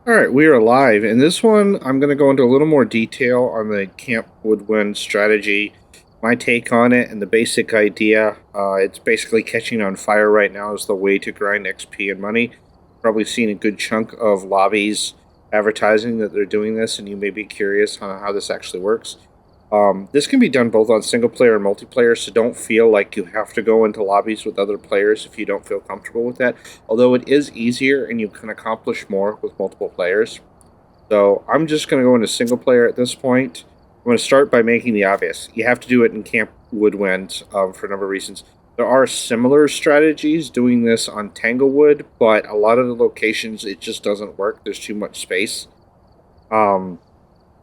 All right, we are live. In this one, I'm going to go into a little more detail on the Camp Woodwind strategy, my take on it, and the basic idea. It's basically catching on fire right now as the way to grind XP and money. Probably seen a good chunk of lobbies advertising that they're doing this, and you may be curious on how this actually works. This can be done both on single player and multiplayer, so don't feel like you have to go into lobbies with other players if you don't feel comfortable with that. Although it is easier and you can accomplish more with multiple players. So I'm just going to go into single player at this point. I'm going to start by making the obvious. You have to do it in Camp Woodwind for a number of reasons. There are similar strategies doing this on Tanglewood, but a lot of the locations it just doesn't work. There's too much space.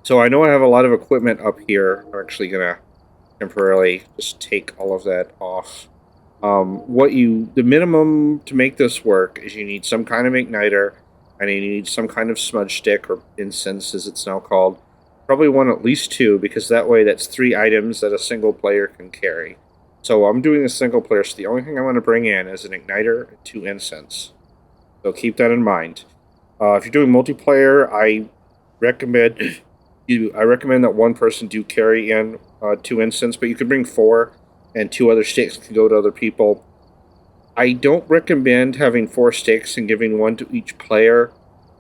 So I know I have a lot of equipment up here. I'm actually going to temporarily just take all of that off. The minimum to make this work is you need some kind of igniter, and you need some kind of smudge stick or incense, as it's now called. Probably one, at least two, because that way that's 3 items that a single player can carry. So I'm doing a single player, so the only thing I want to bring in is an igniter and 2 incense. So keep that in mind. If you're doing multiplayer, recommend I recommend that one person do carry in 2 incense, but you could bring 4, and 2 other sticks can go to other people. I don't recommend having 4 sticks and giving 1 to each player,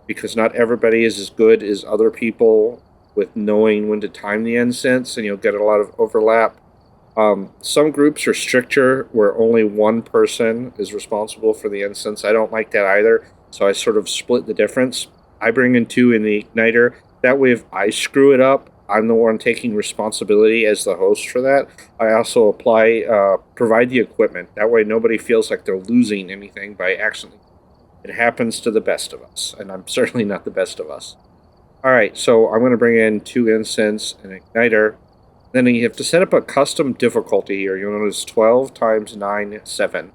because not everybody is as good as other people with knowing when to time the incense, and you'll get a lot of overlap. Some groups are stricter where only one person is responsible for the incense. I don't like that either, so I sort of split the difference. I bring in 2 in the igniter. That way, if I screw it up, I'm the one taking responsibility as the host for that. I also provide the equipment. That way, nobody feels like they're losing anything by accident. It happens to the best of us, and I'm certainly not the best of us. All right, so I'm going to bring in 2 incense and igniter. Then you have to set up a custom difficulty here. You'll notice 12 times 9, 7.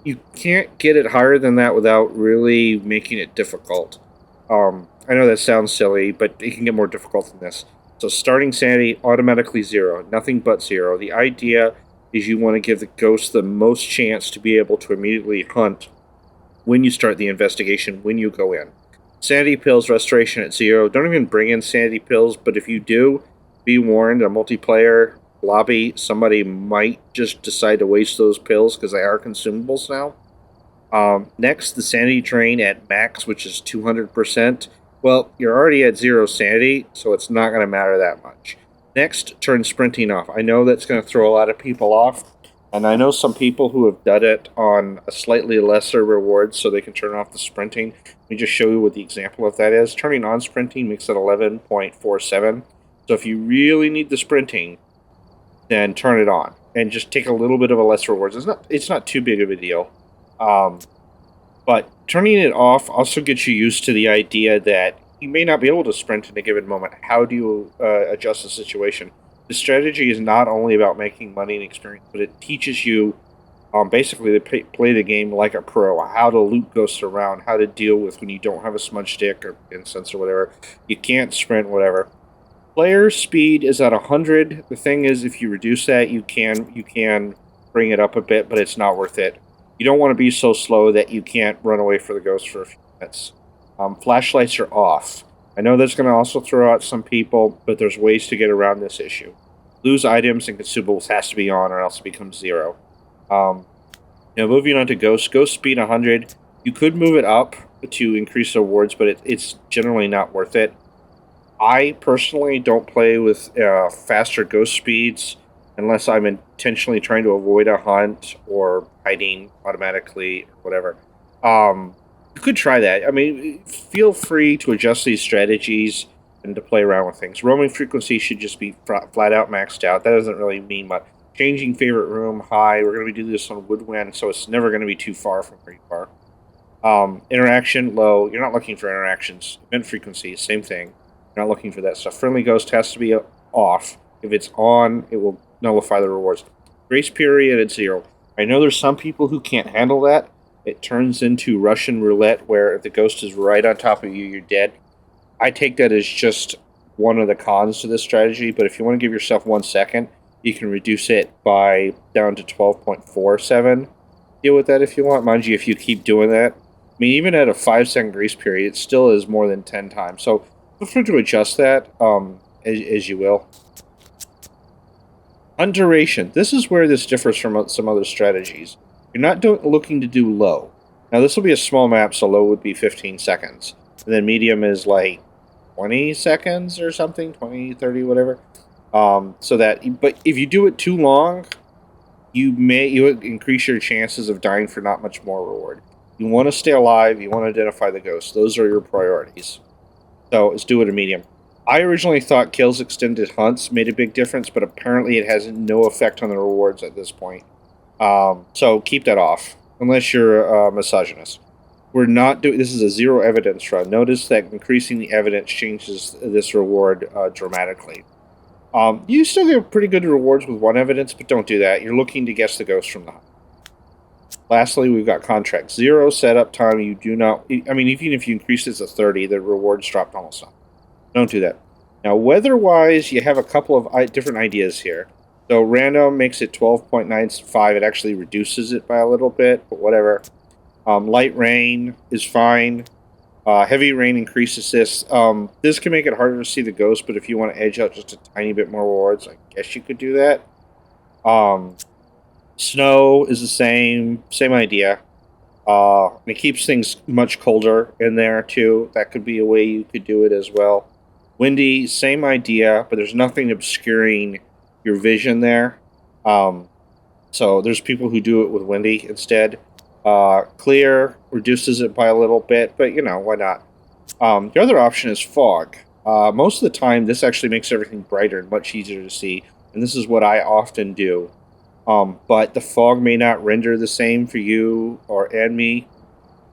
You can't get it higher than that without really making it difficult. I know that sounds silly, but it can get more difficult than this. So starting sanity, automatically 0. Nothing but 0. The idea is you want to give the ghost the most chance to be able to immediately hunt when you start the investigation, when you go in. Sanity pills, restoration at 0. Don't even bring in sanity pills, but if you do, be warned, a multiplayer lobby, somebody might just decide to waste those pills because they are consumables now. Next, the sanity drain at max, which is 200%. Well, you're already at 0 sanity, so it's not going to matter that much. Next, turn sprinting off. I know that's going to throw a lot of people off, and I know some people who have done it on a slightly lesser reward so they can turn off the sprinting. Let me just show you what the example of that is. Turning on sprinting makes it 11.47. So if you really need the sprinting, then turn it on and just take a little bit of a less rewards. It's not too big of a deal. But turning it off also gets you used to the idea that you may not be able to sprint in a given moment. How do you adjust the situation? The strategy is not only about making money and experience, but it teaches you basically to play the game like a pro, how to loop ghosts around, how to deal with when you don't have a smudge stick or incense or whatever. You can't sprint, whatever. Player speed is at 100. The thing is, if you reduce that, you can bring it up a bit, but it's not worth it. You don't want to be so slow that you can't run away for the ghost for a few minutes. Flashlights are off. I know that's going to also throw out some people, but there's ways to get around this issue. Lose items and consumables has to be on, or else it becomes 0. Moving on to ghost speed 100. You could move it up to increase awards, but it's generally not worth it. I personally don't play with faster ghost speeds unless I'm intentionally trying to avoid a hunt or hiding automatically or whatever. You could try that. I mean, feel free to adjust these strategies and to play around with things. Roaming frequency should just be flat out maxed out. That doesn't really mean much. Changing favorite room, high. We're going to be doing this on Woodwind, so it's never going to be too far from where you are. Interaction, low. You're not looking for interactions. Event frequency, same thing. You're not looking for that stuff. Friendly ghost has to be off. If it's on, it will nullify the rewards. Grace period at 0. I know there's some people who can't handle that. It turns into Russian roulette, where if the ghost is right on top of you, you're dead. I take that as just one of the cons to this strategy, but if you want to give yourself 1 second, you can reduce it by down to 12.47. Deal with that if you want. Mind you, if you keep doing that, mean, even at a 5-second grace period, it still is more than 10 times. So feel free to adjust that as you will. On duration, this is where this differs from some other strategies. You're not looking to do low. Now, this will be a small map, so low would be 15 seconds. And then medium is like 20 seconds or something, 20, 30, whatever. But if you do it too long, you increase your chances of dying for not much more reward. You want to stay alive, you want to identify the ghosts. Those are your priorities. So let's do it a medium. I originally thought kills extended hunts made a big difference, but apparently it has no effect on the rewards at this point. So keep that off, unless you're a misogynist. We're not doing this is a zero evidence run. Notice that increasing the evidence changes this reward dramatically. You still get pretty good rewards with one evidence, but don't do that. You're looking to guess the ghost from the hunt. Lastly, we've got contract. 0 setup time. You do not... I mean, even if you increase it to 30, the rewards dropped almost none. Don't do that. Now, weather-wise, you have a couple of different ideas here. So random makes it 12.95. It actually reduces it by a little bit, but whatever. Light rain is fine. Heavy rain increases this. This can make it harder to see the ghost, but if you want to edge out just a tiny bit more rewards, I guess you could do that. Snow is the same idea. And it keeps things much colder in there, too. That could be a way you could do it as well. Windy, same idea, but there's nothing obscuring your vision there. So there's people who do it with windy instead. Clear reduces it by a little bit, but, you know, why not? The other option is fog. Most of the time, this actually makes everything brighter and much easier to see, and this is what I often do. But the fog may not render the same for you and me.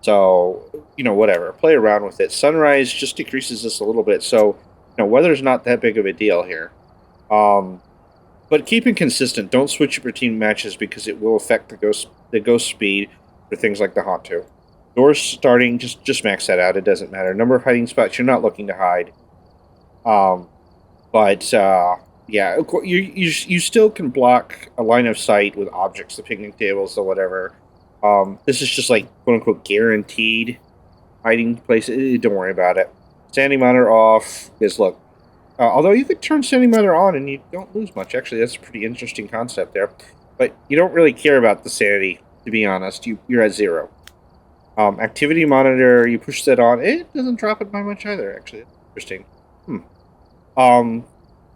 So, you know, whatever. Play around with it. Sunrise just decreases this a little bit. So, you know, weather's not that big of a deal here. But keep it consistent. Don't switch between matches because it will affect the ghost speed for things like the Haunt 2. Doors starting, just max that out. It doesn't matter. Number of hiding spots, you're not looking to hide. Yeah, you still can block a line of sight with objects, the picnic tables, or whatever. This is just like quote unquote guaranteed hiding place. Don't worry about it. Standing monitor off is look. Although you could turn standing monitor on and you don't lose much. Actually, that's a pretty interesting concept there. But you don't really care about the sanity, to be honest. You're at 0. Activity monitor, you push that on. It doesn't drop it by much either. Actually, interesting.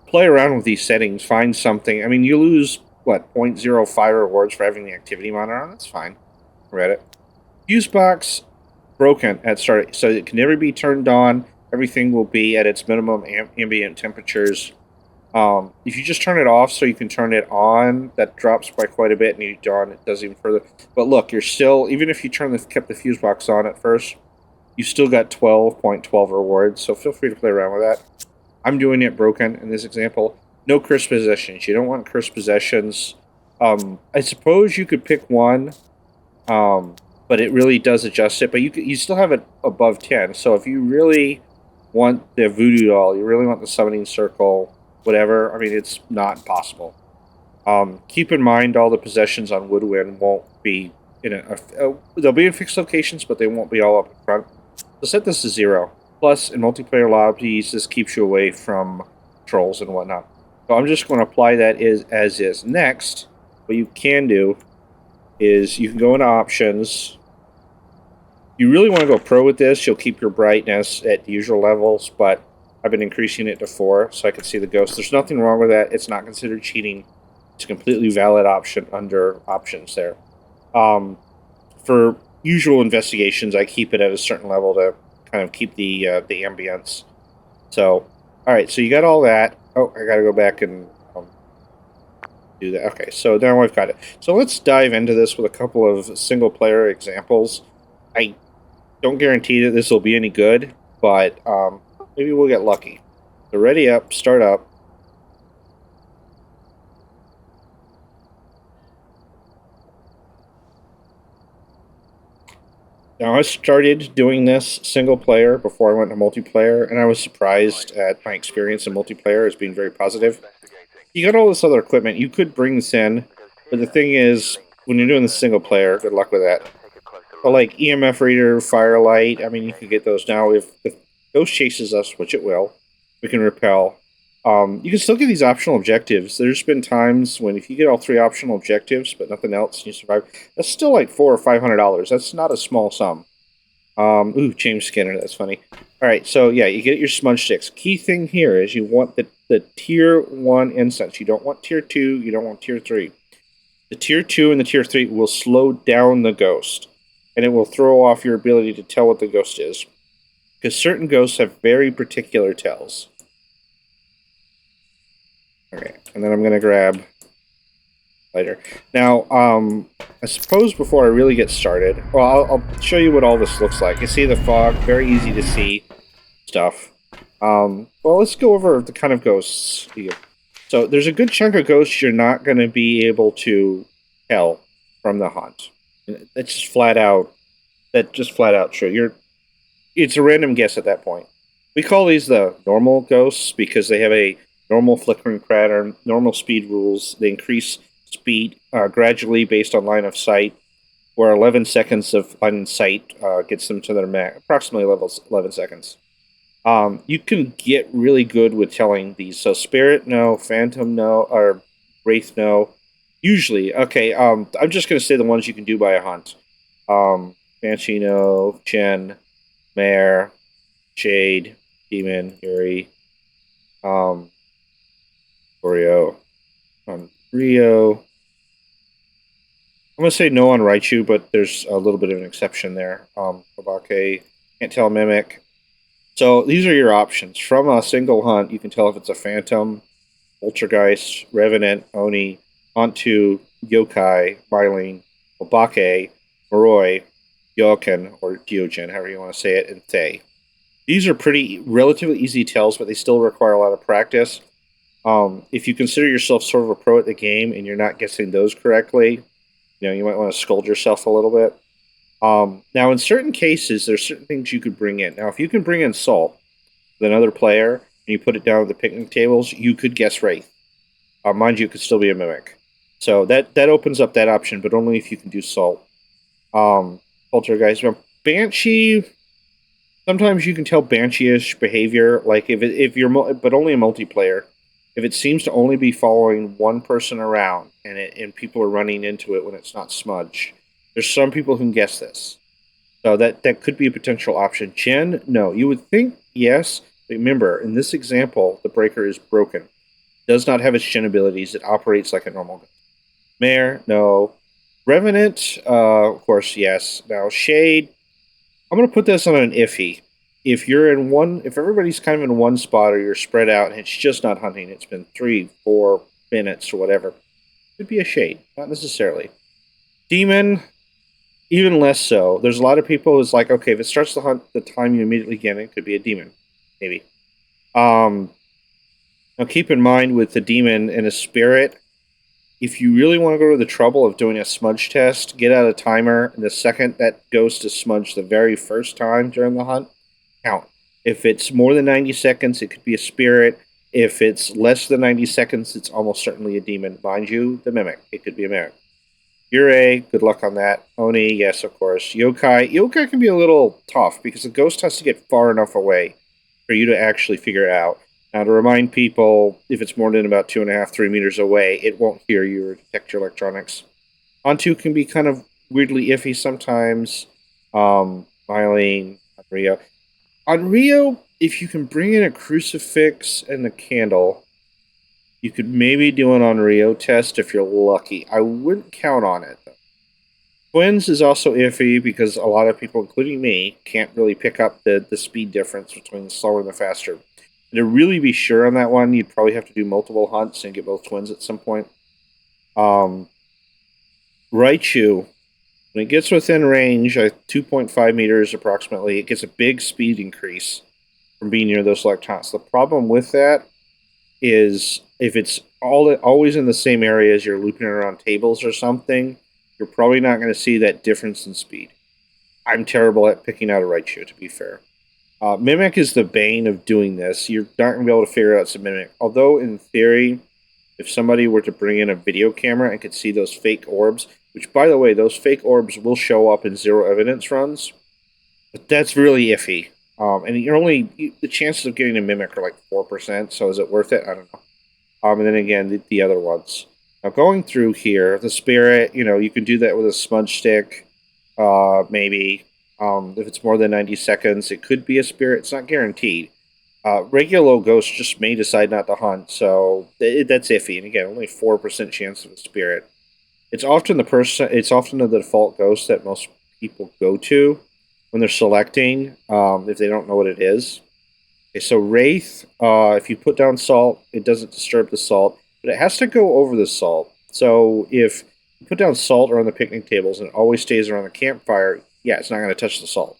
Play around with these settings, find something. I mean, you lose, what, 0.05 rewards for having the activity monitor on? That's fine. Read it. Fuse box broken at start, so it can never be turned on. Everything will be at its minimum ambient temperatures. If you just turn it off so you can turn it on, that drops by quite a bit, and you dawn, it does even further. But look, you're still, even if you kept the fuse box on at first, you still got 12.12 rewards, so feel free to play around with that. I'm doing it broken in this example. No cursed possessions. You don't want cursed possessions. I suppose you could pick one, but it really does adjust it. But you still have it above 10. So if you really want the voodoo doll, you really want the summoning circle, whatever, I mean, it's not possible. Keep in mind all the possessions on Woodwind won't be in they'll be in fixed locations, but they won't be all up in front. So set this to 0. Plus, in multiplayer lobbies, this keeps you away from trolls and whatnot. So I'm just going to apply that as is. Next, what you can do is you can go into options. You really want to go pro with this. You'll keep your brightness at the usual levels, but I've been increasing it to 4 so I can see the ghost. There's nothing wrong with that. It's not considered cheating. It's a completely valid option under options there. For usual investigations, I keep it at a certain level to kind of keep the ambience. So, all right, so you got all that. Oh, I got to go back and do that. Okay, so now I've got it. So let's dive into this with a couple of single-player examples. I don't guarantee that this will be any good, but maybe we'll get lucky. So ready up, start up. Now, I started doing this single player before I went to multiplayer, and I was surprised at my experience in multiplayer as being very positive. You got all this other equipment. You could bring this in, but the thing is, when you're doing the single player, good luck with that. But like EMF reader, firelight, I mean, you can get those now. If the ghost chases us, which it will, we can repel. You can still get these optional objectives. There's been times when if you get all 3 optional objectives but nothing else, and you survive. That's still like $400 or $500. That's not a small sum. Ooh, James Skinner. That's funny. All right, so yeah, you get your smudge sticks. Key thing here is you want the tier 1 incense. You don't want tier 2. You don't want tier 3. The tier 2 and the tier 3 will slow down the ghost, and it will throw off your ability to tell what the ghost is. Because certain ghosts have very particular tells. Okay, and then I'm going to grab lighter. Now, I suppose before I really get started, well, I'll show you what all this looks like. You see the fog, very easy to see stuff. Well, let's go over the kind of ghosts you get. So there's a good chunk of ghosts you're not going to be able to tell from the hunt. That's just flat out. That's just flat out true. It's a random guess at that point. We call these the normal ghosts because they have a normal flickering pattern, normal speed rules. They increase speed gradually based on line of sight, where 11 seconds of line of sight gets them to their max, approximately 11 seconds. You can get really good with telling these. So Spirit, no. Phantom, no. Or Wraith, no. Usually. Okay, I'm just going to say the ones you can do by a hunt. Banshee, no. Chen, Mare, Shade, Demon, Yuri, Oreo, Rio. I'm going to say no on Raichu, but there's a little bit of an exception there. Kabake, can't tell Mimic. So these are your options. From a single hunt, you can tell if it's a Phantom, Poltergeist, Revenant, Oni, Ontu, Yokai, Mylene, Obake, Moroi, Yoken, or Diogen, however you want to say it, and Thay. These are pretty relatively easy tells, but they still require a lot of practice. If you consider yourself sort of a pro at the game and you're not guessing those correctly, you might want to scold yourself a little bit. Now, in certain cases, there's certain things you could bring in. Now, if you can bring in salt with another player and you put it down at the picnic tables, you could guess Wraith. Mind you, it could still be a Mimic. So that opens up that option, but only if you can do salt. Poltergeist. Banshee, sometimes you can tell Banshee-ish behavior, like if you're, but only a multiplayer. If it seems to only be following one person around and people are running into it when it's not smudge, there's some people who can guess this. So that could be a potential option. Chen, no. You would think yes, but remember, in this example, the breaker is broken. It does not have its Chen abilities. It operates like a normal gun. Mare, no. Revenant, of course, yes. Now, Shade, I'm going to put this on an iffy. If everybody's kind of in one spot or you're spread out and it's just not hunting, it's been 3-4 minutes or whatever, it could be a Shade, not necessarily. Demon, even less so. There's a lot of people who's like, okay, if it starts to hunt the time you immediately get it, could be a demon, maybe. Now keep in mind with the demon and a spirit, if you really want to go to the trouble of doing a smudge test, get out a timer, and the second that ghost is smudged the very first time during the hunt, count. If it's more than 90 seconds, it could be a spirit. If it's less than 90 seconds, it's almost certainly a demon. Mind you, the Mimic. It could be a Mimic. Yurei, good luck on that. Oni, yes, of course. Yokai can be a little tough because the ghost has to get far enough away for you to actually figure it out. Now, to remind people, if it's more than about 2.5, 3 meters away, it won't hear you or detect your electronics. Onto can be kind of weirdly iffy sometimes. Mylene, Rio. On Rio, if you can bring in a crucifix and a candle, you could maybe do an on Rio test if you're lucky. I wouldn't count on it, though. Twins is also iffy because a lot of people, including me, can't really pick up the speed difference between the slower and the faster. And to really be sure on that one, you'd probably have to do multiple hunts and get both twins at some point. Raichu, when it gets within range, 2.5 meters approximately, it gets a big speed increase from being near those electrons. The problem with that is if it's always in the same area as you're looping around tables or something, you're probably not going to see that difference in speed. I'm terrible at picking out a Raichu, to be fair. Mimic is the bane of doing this. You're not going to be able to figure out it's a Mimic. Although, in theory, if somebody were to bring in a video camera and could see those fake orbs, it which, by the way, those fake orbs will show up in zero evidence runs, but that's really iffy. And the chances of getting a mimic are like 4%. So is it worth it? I don't know. And then again, the other ones. Now going through here, the spirit, you can do that with a smudge stick, maybe. If it's more than 90 seconds, it could be a spirit. It's not guaranteed. Regular ghosts just may decide not to hunt, so that's iffy. And again, only 4% chance of a spirit. It's often the default ghost that most people go to when they're selecting, if they don't know what it is. Okay, so Wraith, if you put down salt, it doesn't disturb the salt, but it has to go over the salt. So if you put down salt around the picnic tables and it always stays around the campfire, yeah, it's not going to touch the salt.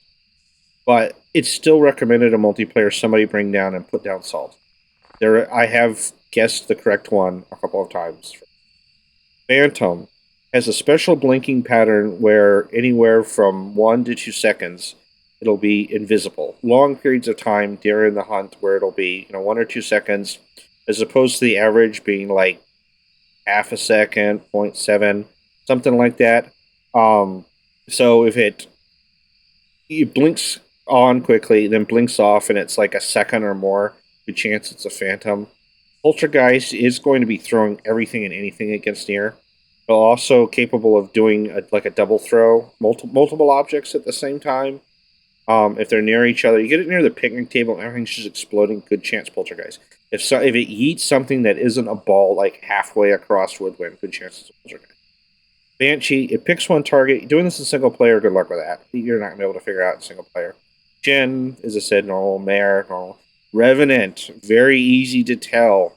But it's still recommended in multiplayer somebody bring down and put down salt. I have guessed the correct one a couple of times. Phantom has a special blinking pattern where anywhere from 1 to 2 seconds it'll be invisible. Long periods of time during the hunt where it'll be 1 or 2 seconds, as opposed to the average being like half a second, 0.7, something like that. So if it blinks on quickly, then blinks off, and it's like a second or more, good chance it's a phantom. Poltergeist is going to be throwing everything and anything against near, but also capable of doing a double throw, multiple objects at the same time. If they're near each other, you get it near the picnic table, and everything's just exploding. Good chance poltergeist. If it yeets something that isn't a ball like halfway across Woodwind, good chance it's a poltergeist. Banshee, it picks one target. Doing this in single player, good luck with that. You're not going to be able to figure out in single player. Jinn, as I said, normal. Mare, normal. Revenant, very easy to tell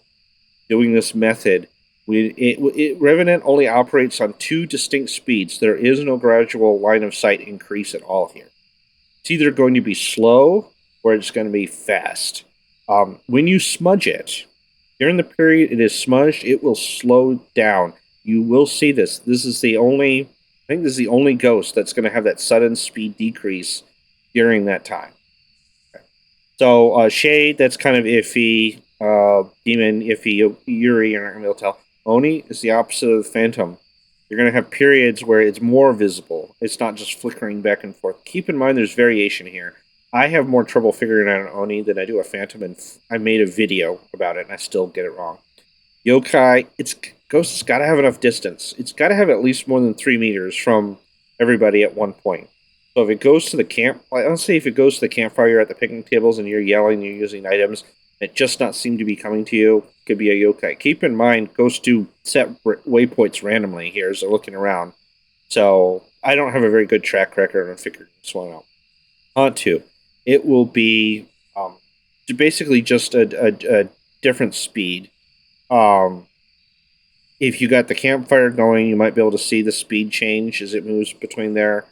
doing this method. Revenant only operates on 2 distinct speeds. There is no gradual line of sight increase at all here. It's either going to be slow or it's going to be fast. When you smudge it, during the period it is smudged, it will slow down. You will see this. I think this is the only ghost that's going to have that sudden speed decrease during that time. Okay. So Shade, that's kind of iffy. Demon, iffy. Yuri, you're not going to be able to tell. Oni is the opposite of the Phantom. You're going to have periods where it's more visible. It's not just flickering back and forth. Keep in mind there's variation here. I have more trouble figuring out an Oni than I do a Phantom, and I made a video about it, and I still get it wrong. Yokai, Ghost has got to have enough distance. It's got to have at least more than 3 meters from everybody at one point. So if it goes to the camp, let's say if it goes to the campfire, you're at the picnic tables and you're yelling, you're using items that just not seem to be coming to you, could be a yokai. Keep in mind, ghosts do set waypoints randomly here as they're looking around. So I don't have a very good track record on figuring this one out. On to, it will be basically just a different speed. If you got the campfire going, you might be able to see the speed change as it moves between there.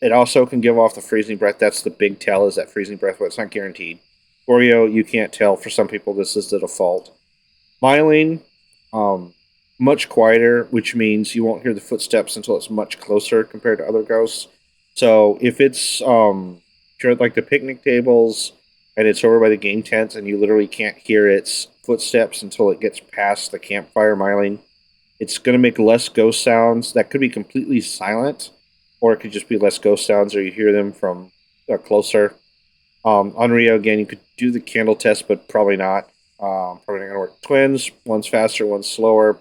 It also can give off the freezing breath. That's the big tell, is that freezing breath, but it's not guaranteed. Oreo, you can't tell. For some people, this is the default. Myling, much quieter, which means you won't hear the footsteps until it's much closer compared to other ghosts. So if it's if you're at like the picnic tables and it's over by the game tents and you literally can't hear its footsteps until it gets past the campfire Myling, it's going to make less ghost sounds. That could be completely silent, or it could just be less ghost sounds, or you hear them from closer. On Rio, again, you could do the candle test, but probably not. Probably not going to work. Twins, one's faster, one's slower.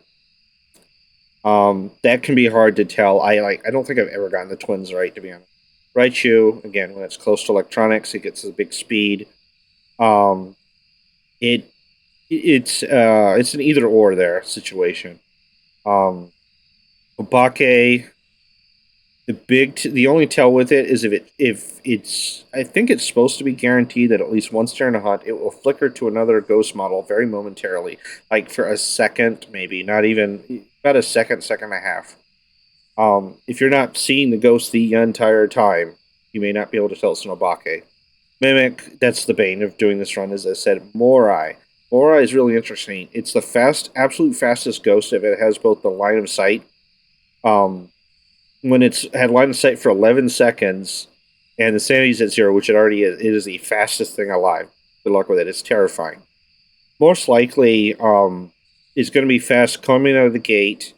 That can be hard to tell. I don't think I've ever gotten the twins right, to be honest. Raichu, again, when it's close to electronics, it gets a big speed. It's an either or there situation. Obake, the only tell with it is if it's, I think it's supposed to be guaranteed that at least once during a hunt it will flicker to another ghost model very momentarily, like for a second, maybe not even about a second and a half. If you're not seeing the ghost the entire time, you may not be able to tell it's an Obake. Mimic, that's the bane of doing this run, as I said. Morai is really interesting. It's the absolute fastest ghost if it has both the line of sight. When it's had line of sight for 11 seconds and the sanity's at 0, which it already is, it is the fastest thing alive. Good luck with it. It's terrifying. Most likely, it's going to be fast coming out of the gate.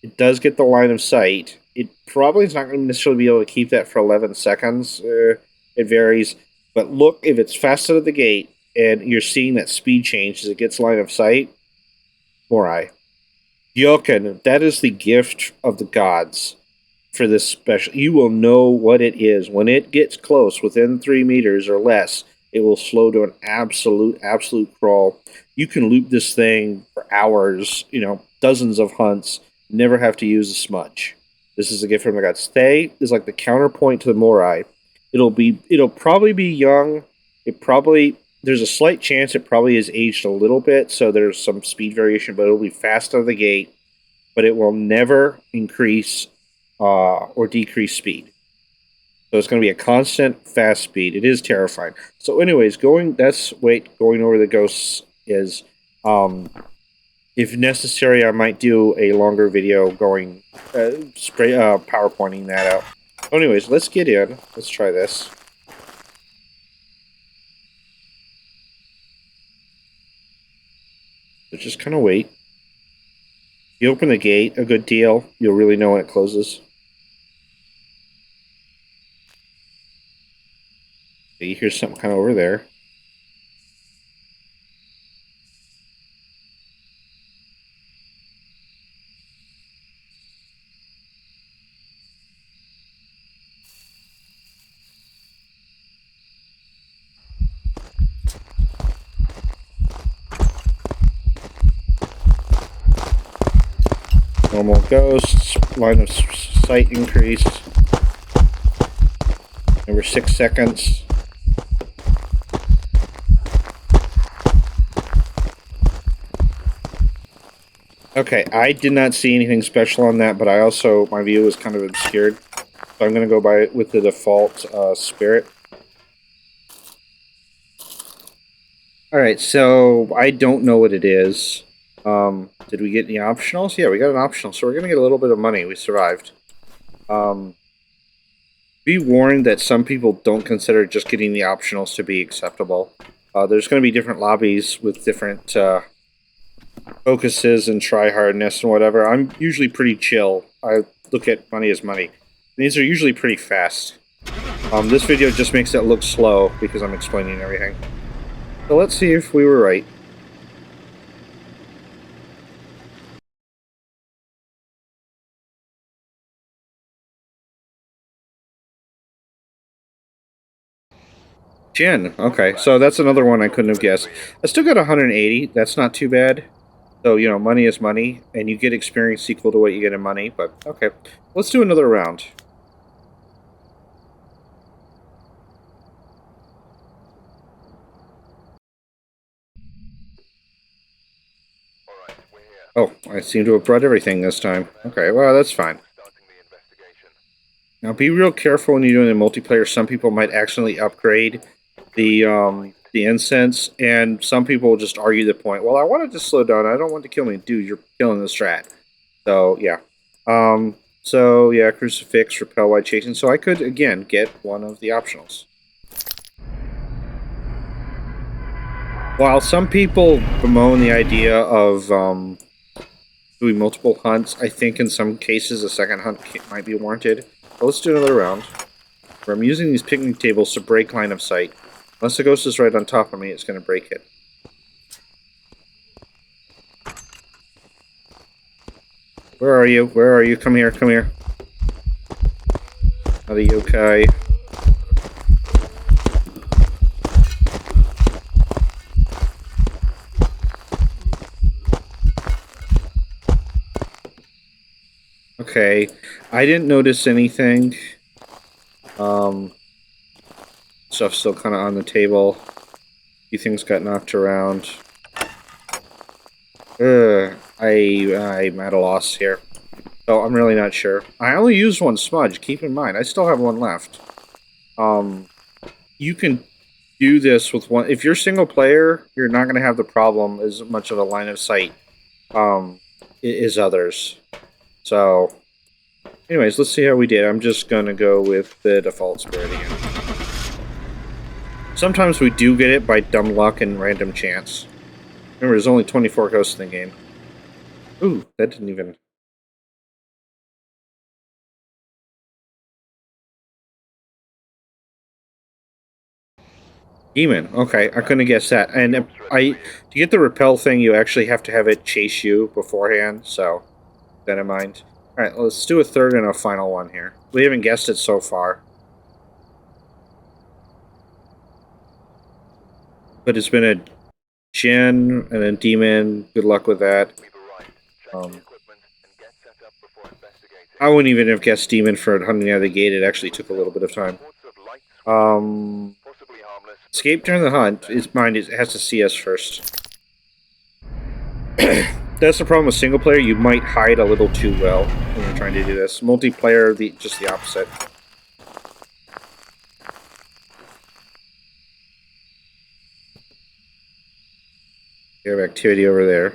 It does get the line of sight. It probably is not going to necessarily be able to keep that for 11 seconds. It varies. But look, if it's fast out of the gate and you're seeing that speed change as it gets line of sight, Morai. Yoken, that is the gift of the gods for this special. You will know what it is. When it gets close, within 3 meters or less, it will slow to an absolute crawl. You can loop this thing for hours, dozens of hunts, never have to use a smudge. This is a gift from the gods. Stay is like the counterpoint to the Morai. It'll probably be young. There's a slight chance it probably is aged a little bit, so there's some speed variation, but it'll be fast out of the gate. But it will never increase or decrease speed. So it's going to be a constant fast speed. It is terrifying. So, anyways, going over the ghosts is, if necessary, I might do a longer video going PowerPointing that out. Anyways, let's get in. Let's try this. So just kind of wait. You open the gate a good deal, you'll really know when it closes. You hear something kind of over there. Normal ghosts, line of sight increase. Over 6 seconds. Okay, I did not see anything special on that, but my view was kind of obscured. So I'm going to go with the default spirit. Alright, so I don't know what it is. Did we get any optionals? Yeah, we got an optional, so we're going to get a little bit of money. We survived. Be warned that some people don't consider just getting the optionals to be acceptable. There's going to be different lobbies with different focuses and try-hardness and whatever. I'm usually pretty chill. I look at money as money. These are usually pretty fast. This video just makes it look slow because I'm explaining everything. So let's see if we were right. Jen, okay, so that's another one I couldn't have guessed. I still got 180. That's not too bad. So, money is money, and you get experience equal to what you get in money, but okay. Let's do another round. Oh, I seem to have brought everything this time. Okay, well, that's fine. Now, be real careful when you're doing the multiplayer. Some people might accidentally upgrade the incense, and some people will just argue the point. Well, I wanted to slow down. I don't want to kill me. Dude, you're killing the strat. So, yeah. Crucifix, repel while chasing. So I could, again, get one of the optionals. While some people bemoan the idea of doing multiple hunts, I think in some cases a second hunt might be warranted. So let's do another round. Where I'm using these picnic tables to break line of sight. Unless the ghost is right on top of me, it's going to break it. Where are you? Where are you? Come here, come here. Not a yokai. Okay, I didn't notice anything. Stuff's still kind of on the table. A few things got knocked around. I'm at a loss here. So I'm really not sure. I only used one smudge, keep in mind. I still have one left. You can do this with one... If you're single player, you're not going to have the problem as much of a line of sight as others. So, anyways, let's see how we did. I'm just going to go with the default spirit again. Sometimes we do get it by dumb luck and random chance. Remember, there's only 24 ghosts in the game. Ooh, that didn't even... Demon. Okay, I couldn't guess that. And to get the repel thing, you actually have to have it chase you beforehand. So keep that in mind. All right, let's do a third and a final one here. We haven't guessed it so far, but it's been a Jin and a demon. Good luck with that. I wouldn't even have guessed demon for hunting out of the gate. It actually took a little bit of time. Escape during the hunt. Its mind it has to see us first. That's the problem with single player. You might hide a little too well when you're trying to do this. Multiplayer, just the opposite. You have activity over there.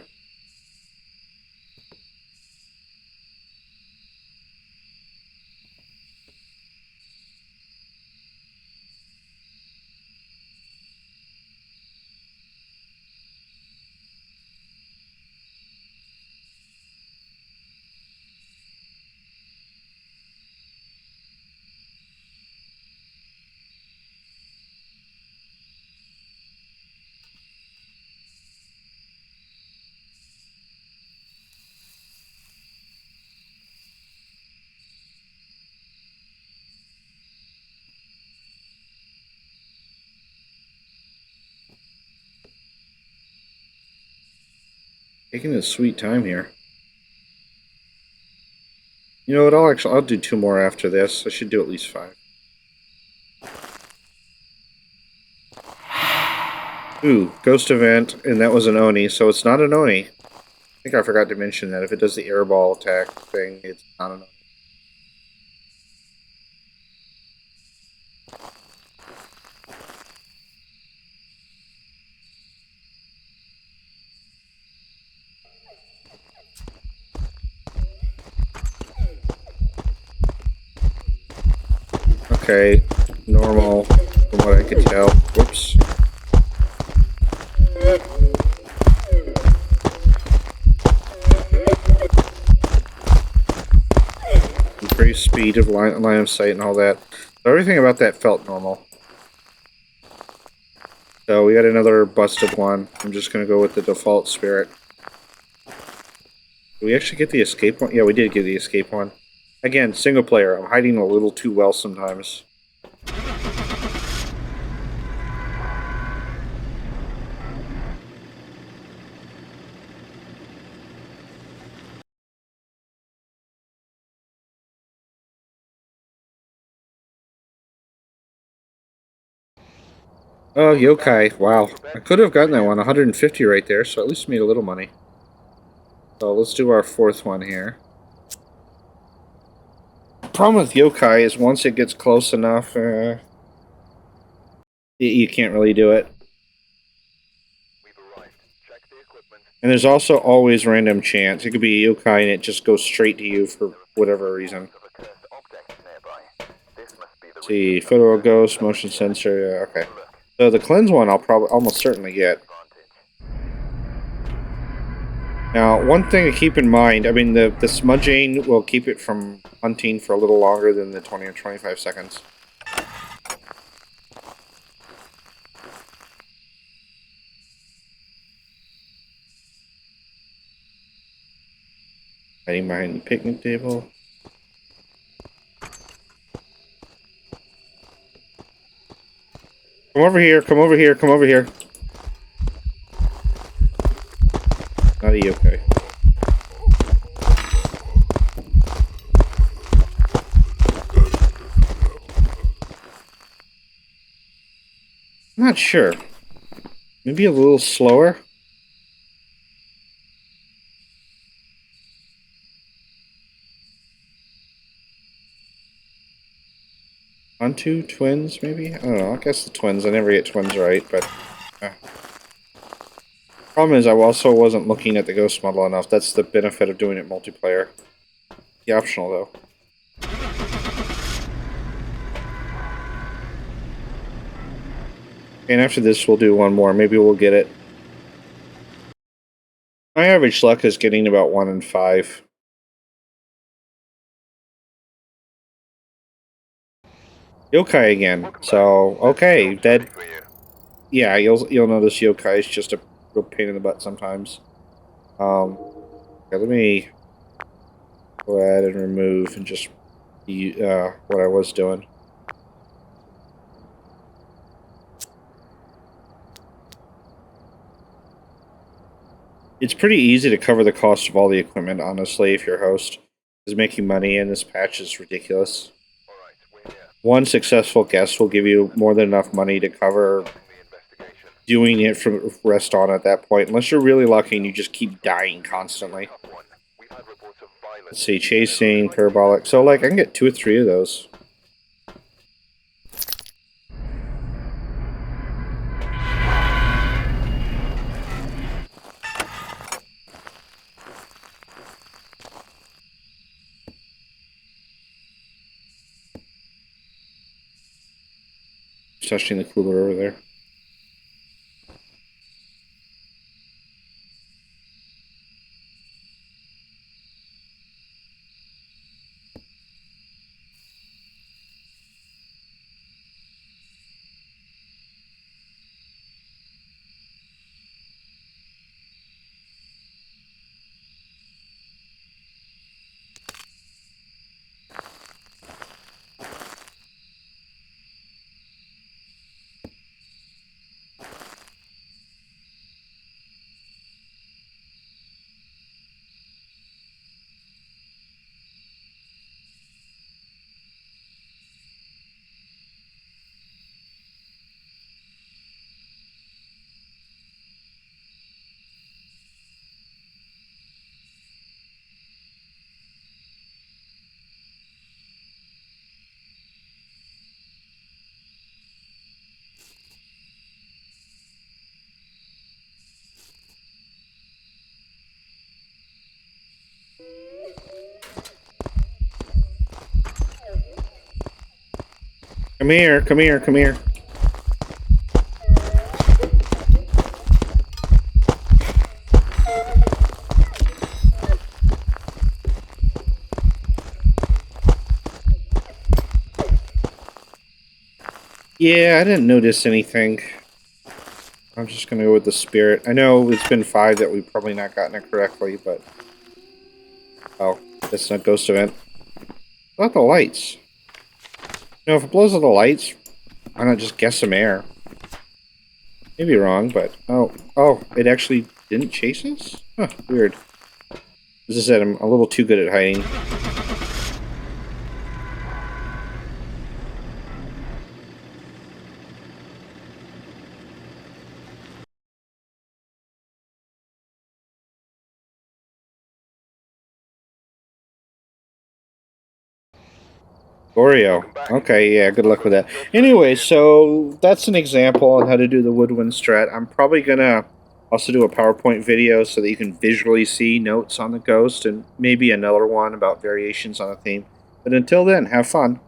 Taking a sweet time here. You know what? I'll do 2 more after this. I should do at least 5. Ooh, ghost event, and that was an Oni, so it's not an Oni. I think I forgot to mention that if it does the airball attack thing, it's not an Oni. Okay, normal, from what I could tell. Whoops. Increased speed of line of sight and all that. So everything about that felt normal. So we got another busted one. I'm just going to go with the default spirit. Did we actually get the escape one? Yeah, we did get the escape one. Again, single player. I'm hiding a little too well sometimes. Oh, yokai. Wow. I could have gotten that one. 150 right there, so at least made a little money. So let's do our 4th one here. Problem with yokai is once it gets close enough, you can't really do it. And there's also always random chance. It could be a yokai and it just goes straight to you for whatever reason. Let's see, photo ghost, motion sensor, okay. So the cleanse one I'll probably almost certainly get. Now, one thing to keep in mind, I mean, the smudging will keep it from hunting for a little longer than the 20 or 25 seconds. Hiding behind the picnic table. Come over here, come over here, come over here. Not a yokai. I'm not sure. Maybe a little slower. On 2 twins, maybe? I don't know. I guess the twins. I never get twins right, but... Problem is, I also wasn't looking at the ghost model enough. That's the benefit of doing it multiplayer. The optional, though. And after this, we'll do one more. Maybe we'll get it. My average luck is getting about 1 in 5. Yokai again. So, okay, dead. yeah, you'll notice yokai is just a real pain in the butt sometimes. Okay, let me go ahead and remove and just what I was doing. It's pretty easy to cover the cost of all the equipment, honestly, if your host is making money and this patch is ridiculous. One successful guest will give you more than enough money to cover doing it from rest on at that point, unless you're really lucky and you just keep dying constantly. Let's see, chasing, parabolic. So, like, I can get 2 or 3 of those. Touching the cooler over there. Come here, come here, come here. Yeah, I didn't notice anything. I'm just gonna go with the spirit. I know it's been 5 that we've probably not gotten it correctly, but... Oh, that's not ghost event. What about the lights? You know, if it blows out the lights, why not just guess some air? Maybe wrong, but... Oh, it actually didn't chase us? Huh, weird. As I said, I'm a little too good at hiding. Oreo. Okay, yeah, good luck with that. Anyway, so that's an example on how to do the Woodwind strat. I'm probably gonna also do a PowerPoint video so that you can visually see notes on the ghost and maybe another one about variations on a theme. But until then, have fun.